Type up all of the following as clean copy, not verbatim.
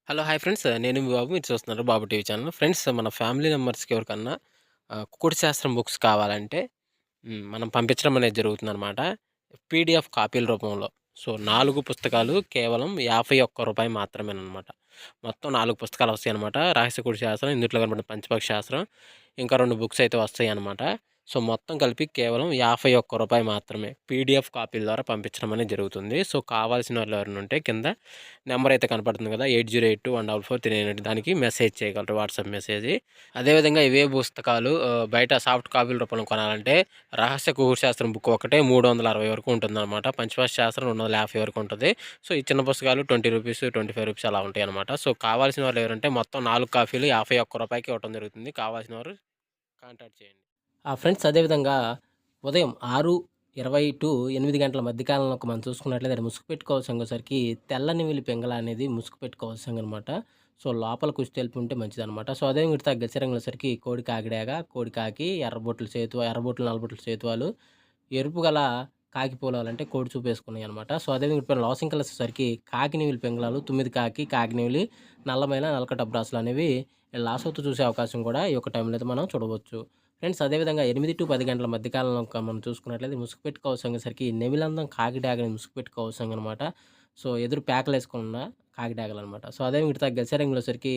Hello! Hi friends. నేను మీ బాబు. మీరు చూస్తున్నారు బాబు టీవీ ఛానల్. ఫ్రెండ్స్ మన ఫ్యామిలీ మెంబర్స్‌కి ఎవరికన్నా కుకుడు శాస్త్రం బుక్స్ కావాలంటే మనం పంపించడం అనేది జరుగుతుందనమాట. పీడీఎఫ్ కాపీల రూపంలో. సో, 4 పుస్తకాలు కేవలం రూ. 51 మాత్రమేననమాట. మొత్తం 4 పుస్తకాలు వస్తాయనమాట. రహస్య కుడి శాస్త్రం, ఇందుట్లో కనపడిన పంచపక్షి శాస్త్రం, ఇంకా 2 బుక్స్ అయితే వస్తాయనమాట. సో, మొత్తం కలిపి కేవలం రూ. 51 మాత్రమే. పీడీఎఫ్ కాపీల ద్వారా పంపించడం అనేది జరుగుతుంది. సో, కావాల్సిన వాళ్ళు ఎవరైనా ఉంటే కింద నెంబర్ అయితే కనపడుతుంది కదా! 8082144398 దానికి మెసేజ్ చేయగలరు. WhatsApp message. అదేవిధంగా ఇవే పుస్తకాలు బయట సాఫ్ట్ కాపీల రూపంలో కొనాలంటే రహస్య కుకుడు శాస్త్రం బుక్ ఒకటే 360 వరకు ఉంటుందన్నమాట. పంచపక్షి శాస్త్రం 250 వరకు ఉంటుంది. సో, ఈ చిన్న పుస్తకాలు రూ. 20, రూ. 25 అలా ఉంటాయన్నమాట. సో, కావాల్సిన వాళ్ళు ఎవరంటే మొత్తం 4 కాపీలు రూ. 51కి ఇవ్వడం జరుగుతుంది. కావాల్సిన వారు కాంటాక్ట్ చేయండి. ఫ్రెండ్స్ అదేవిధంగా ఉదయం 6:20 టు 8 గంటల మధ్య కాలంలో మనం చూసుకున్నట్లయితే ముసుగు పెట్టుకోవాల్సంగసరికి తెల్లని వెల్లి పెంగళ అనేది ముసుగు పెట్టుకోవాల్సిందనమాట. సో, లోపల కుచ్చి తెలుపు ఉంటే మంచిదనమాట. సో, అదే విడత గచ్చరంగులసరికి కోడి కాకిడాగ, కోడి కాకి, ఎర్రబొట్లు సేతువ, ఎర్రబొట్లు, నల్లబొట్లు సేతువాలు, ఎరుపు గల కాకి పూలాలంటే కోడి చూపేసుకున్నాయనమాట. సో, అదే విడిపోయిన లాసింగ్ కలర్సరికి కాకినీవిలి పెంగళాలు, 9 కాకి, కాకినీవిలి, నల్లమైల, నల్లకట్ట అబ్రాసులు అనేవి లాసవుతూ చూసే అవకాశం కూడా ఈ యొక్క టైంలో అయితే మనం చూడవచ్చు. ఫ్రెండ్స్ అదేవిధంగా 8-10 గంటల మధ్య కాలంలో మనం చూసుకున్నట్లయితే ముసుగు పెట్టుకోవాల్సంగసరికి నెమిలందం కాకిడాగని ముసుగు పెట్టుకోవాల్సంగనమాట. సో, ఎదురు ప్యాకలేసుకున్న కాకిడాగలనమాట. సో, అదే మిగతా గసరంగులసరికి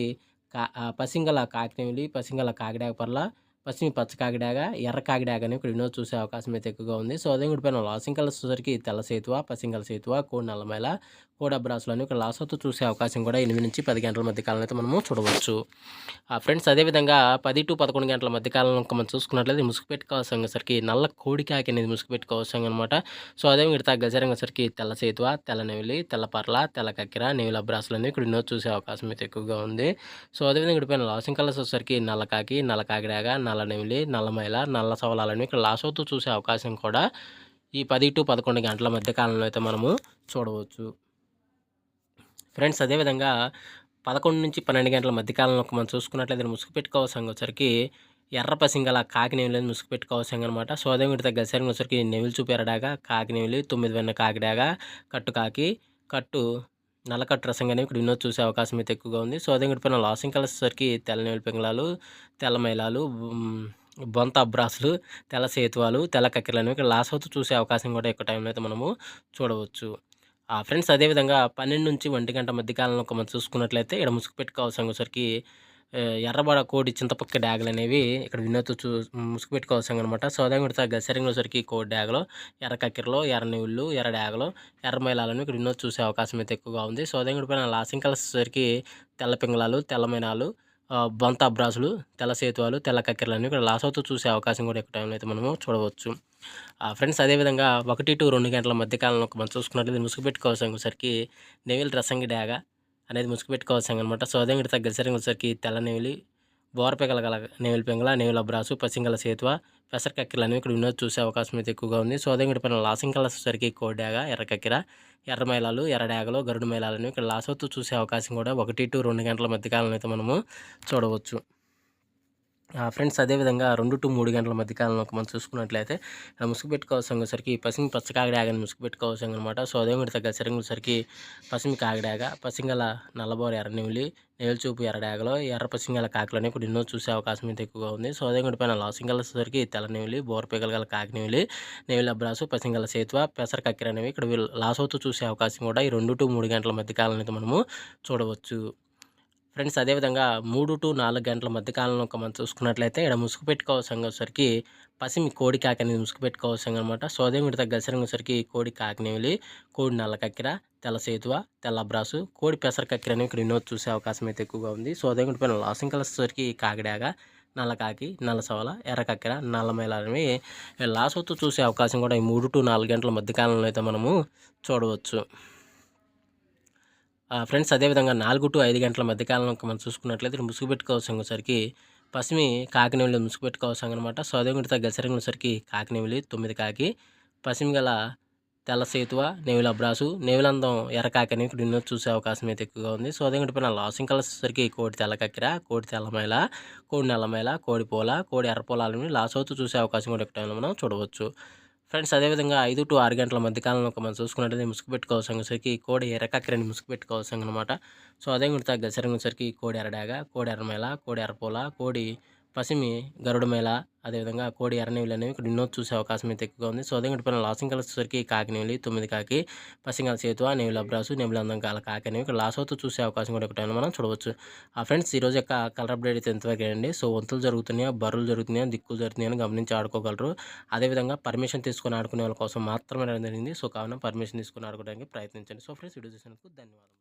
పసింగల కాకినెమిలి, పసింగల కాకిడాగ పర్ల, పశ్చిమి పచ్చ కాకిడాగ, ఎర్ర కాకిడాగ అని ఇక్కడ వినోద్ చూసే అవకాశం అయితే ఎక్కువగా ఉంది. సో, అదే విడిపోయిన లాసింగ్ కలర్స్ వచ్చేసరికి తెల్ల సేతువ, పసింగల సేతువ, కోడి నల్లమైల, కోడి అబ్రాసులు అని ఇక్కడ లాసవుతూ చూసే అవకాశం కూడా 8-10 గంటల మధ్య కాలంలో అయితే మనము చూడవచ్చు. ఫ్రెండ్స్ అదేవిధంగా 10-11 గంటల మధ్య కాలంలో మనం చూసుకున్నట్లయితే ముసుగు పెట్టుకోవాల్సంగసరికి నల్ల కోడి కాకి అనేది ముసుగు పెట్టుకోవాల్సంగనమాట. సో, అదే మిగతా గజరంగసరికి తెల్ల సేతువ, తెల్ల నెమిలి, తెల్ల పర్ల, తెల్ల కక్కెర, నెమిలి అబ్రాసులు అనేవి ఇక్కడ వినోద్ చూసే అవకాశం అయితే ఎక్కువగా ఉంది. సో, అదేవిధంగా ఇక్కడిపైన లాసింగ్ కలర్స్ వచ్చేసరికి నల్ల కాకి, నల్ల కాకిడాగ, నల్ల నెమిలి, నల్ల మైల, నల్ల సవలాలని ఇక్కడ లాస్ అవుతూ చూసే అవకాశం కూడా ఈ 10-11 గంటల మధ్య కాలంలో అయితే మనము చూడవచ్చు. ఫ్రెండ్స్ అదేవిధంగా 11-12 గంటల మధ్య కాలంలో మనం చూసుకున్నట్లయితే ముసుగు పెట్టుకోవాల్సంగసరికి ఎర్ర పసింగల కాకి నెమిలి ముసుగు పెట్టుకోవాల్సిందనమాట. సో, అదే విడత గసరంగా వచ్చరికి నెమిలి చూపెరడాగ, కాకి నెమిలి, 9 వెన్న కాకిడాగ, కట్టు కాకి, కట్టు నల్లకట్టు రసంగానే ఇక్కడ వినోద్ చూసే అవకాశం అయితే ఎక్కువగా ఉంది. సో, అదే విడిపోయిన లాసింగ్ కలర్స్ వచ్చరికి తెల్ల నెమిలి పింగళాలు, తెల్ల మైలాలు, బొంత అబ్రాసులు, తెల్ల సేతువాలు, తెల్ల కక్కెరలు అనేవి ఇక్కడ లాస్ అవుతూ చూసే అవకాశం కూడా ఎక్కువ టైంలో అయితే మనము చూడవచ్చు. ఫ్రెండ్స్ అదేవిధంగా 12-1 గంట మధ్య కాలంలో మనం చూసుకున్నట్లయితే ఇక్కడ ముసుగు పెట్టుకోవాల్సంగసరికి ఎర్రబడ కోడి చింతపక్క డ్యాగులనేవి ఇక్కడ వినోద్ ముసుగు పెట్టుకోవాల్సిందనమాట. సో, అదే విడత గసరంగులసరికి కోడి డ్యాగలో, ఎర్ర కక్కెరలో, ఎర్ర నెవుళ్ళు, ఎర్ర డ్యాగలో, ఎర్ర మైలాలను ఇక్కడ వినోద్ చూసే అవకాశం అయితే ఎక్కువగా ఉంది. సో, అదే విడిపోయిన లాసింగ్ కలర్స్ వచ్చేసరికి తెల్ల పింగళాలు, తెల్ల మైనాలు, బొంత అబ్రాసులు, తెల్ల సేతువాలు, తెల్ల కక్కెరలని ఇక్కడ లాస్ అవుతూ చూసే అవకాశం కూడా ఎక్కువ టైంలో అయితే మనము చూడవచ్చు. ఫ్రెండ్స్ అదేవిధంగా 1-2 గంటల మధ్య కాలంలో మనం చూసుకున్నట్లయితే ముసుగు పెట్టుకోవాల్సంగసరికి నెవిలి రసంగి డ్యాగ అనేది ముసుగు పెట్టుకోవాల్సిందనమాట. సో, అదే విడత గసరంగులసరికి తెల్ల నెమిలి, బోరపెగల గల నెమిలి పెంగళ, నెమిలి అబ్రాసు, పసింగల సేతువ, పెసర కక్కెరలు అనేవి ఇక్కడ వినోద్ చూసే అవకాశం అయితే ఎక్కువగా ఉంది. సో, అదే విడిపోయిన లాసింగ్ కలర్స్ వచ్చేసరికి కోడి డ్యాగ, ఎర్ర కక్కెర, ఎర్ర మైలాలు, ఎర్ర డ్యాగలు, గరుడు మైలాలను ఇక్కడ లాస్ అవుతూ చూసే అవకాశం కూడా 1-2 గంటల మధ్య కాలంలో అయితే మనము చూడవచ్చు. ఫ్రెండ్స్ అదేవిధంగా 2-3 గంటల మధ్య కాలంలో మనం చూసుకున్నట్లయితే ముసుగు పెట్టుకోవాల్సంగసరికి పసిమి పచ్చ కాకిడాగని ముసుగు పెట్టుకోవాల్సిందనమాట. సో, అదే విడత గసరంగులసరికి పసిమి కాకిడాగ, పసింగల నల్లబోర ఎర్ర నెమిలి, నేలచూపు ఎర్ర డ్యాగలో, ఎర్ర పసింగల కాకులని ఇప్పుడు ఎన్నో చూసే అవకాశం అయితే ఎక్కువగా ఉంది. సో, అదే విడిపోయిన లాసింగ్ కలర్సరికి తెల్ల నెమిలి, బోరపీగల గల కాకి నెమిలి, నెమిలి అబ్రాసు, పసింగల సేతువ, పెసర కక్కెర అనేవి ఇక్కడ లాస్ అవుతూ చూసే అవకాశం కూడా ఈ 2-3 గంటల మధ్య కాలంలో అయితే మనము చూడవచ్చు. ఫ్రెండ్స్ అదేవిధంగా 3-4 గంటల మధ్య కాలంలో మనం చూసుకున్నట్లయితే ఇక్కడ ముసుగు పెట్టుకోవాల్సంగసరికి పసిమి కోడి కాకి అనేది ముసుగు పెట్టుకోవాల్సిందనమాట. సో, అదే విడత గసరంగసరికి కోడి కాకి నెమిలి, కోడి నల్ల కక్కెర, తెల్ల సేతువ, తెల్ల అబ్రాసు, కోడి పెసర కక్కెర అనేవి ఇక్కడ వినోద్ చూసే అవకాశం అయితే ఎక్కువగా ఉంది. సో, అదే విడిపోయిన లాసింగ్ కలర్స్ వచ్చేసరికి కాకిడాగ, నల్ల కాకి, నల్ల సవల, ఎర్ర కక్కెర, నల్ల మైల అనేవి లాస్ అవుతూ చూసే అవకాశం కూడా ఈ 3-4 గంటల మధ్య కాలంలో అయితే మనము చూడవచ్చు. ఫ్రెండ్స్ అదేవిధంగా 4-5 గంటల మధ్య కాలంలో మనం చూసుకున్నట్లయితే ముసుగు పెట్టుకోవాల్సంగసరికి పసిమి కాకినెమిలి ముసుగు పెట్టుకోవాల్సంగనమాట. సో, అదే విడత గసరంగులసరికి కాకినెమిలి, 9 కాకి, పసిమి గల తెల్ల సేతువ, నెమిలి అబ్రాసు, నెమిలందం ఎర్ర కాకి అని ఇక్కడ వినోద్ చూసే అవకాశం అయితే ఎక్కువగా ఉంది. సో, అదే విడిపోయిన లాసింగ్ కలర్స్ వచ్చేసరికి కోడి తెల్ల కక్కెర, కోడి తెల్లమైల, కోడి నల్లమైల, కోడి పూల, కోడి ఎర్ర పూలాలని లాస్ అవుతూ చూసే అవకాశం కూడా ఎక్కువ టైంలో మనం చూడవచ్చు. ఫ్రెండ్స్ అదేవిధంగా 5-6 గంటల మధ్య కాలంలో మనం చూసుకున్నట్టయితే ముసుగు పెట్టుకోవాల్సరికి కోడి ఎర్రకక్కిరని ముసుగు పెట్టుకోవాల్సిందనమాట. సో అదే గుర్తా గసరంగుసరికి కోడి ఎర్రడాగ, కోడి ఎర్రమేల, కోడి ఎర్రపూల, కోడి పసిమి, గరుడ మేల, అదేవిధంగా కోడి ఎర్రనెమిలి అనేవి ఇక్కడ ఎన్నో చూసే అవకాశం అయితే ఎక్కువగా ఉంది. సో అదే పైన లాసింగ్ కలర్స్ వచ్చేసరికి కాకినెమిలి, 9 కాకి, పసింగల సేతువ, నెమిలి అబ్రాసు, నెమిలి అందం కాల కాకి అనేవి ఇక్కడ లాస్ అవుతూ చూసే అవకాశం కూడా ఒకటైనా మనం చూడవచ్చు. ఫ్రెండ్స్ ఈరోజు యొక్క కలర్ అప్డేట్ అయితే ఎంతవరకు అండి. సో వంతులు జరుగుతున్నాయా, బర్రులు జరుగుతున్నాయా, దిక్కులు జరుగుతున్నాయని గమనించి ఆడుకోగలరు. అదేవిధంగా పర్మిషన్ తీసుకొని ఆడుకునే వాళ్ళ కోసం మాత్రమే రావడం జరిగింది. సో కావున పర్మిషన్ తీసుకొని ఆడుకోవడానికి ప్రయత్నించండి. సో ఫ్రెండ్స్ వీడియో చూసినందుకు ధన్యవాదాలు.